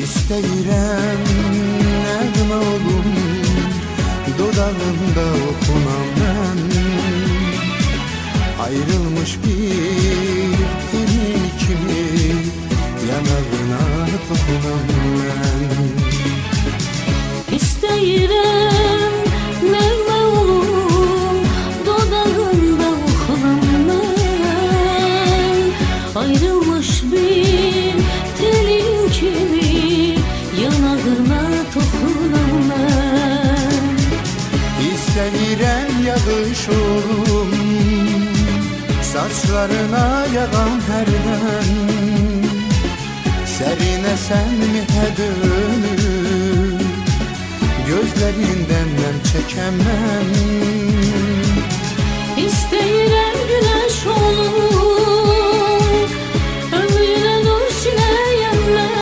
İstəyirəm nəğmə olum, dodağında oxunam mən. Ayrılmış bir deli kimi yanağına toxunam mən. İstəyirəm nəğmə olum, dodağında oxunam mən. Ayrılmış bir telin kimi yanağına toxunam mən. İstəyirəm yağış olum, saçlarına yağan hərdən. Sərinə sənmi hədönür, gözlərindən nəm çəkəm mən. İstəyirəm güneş olum,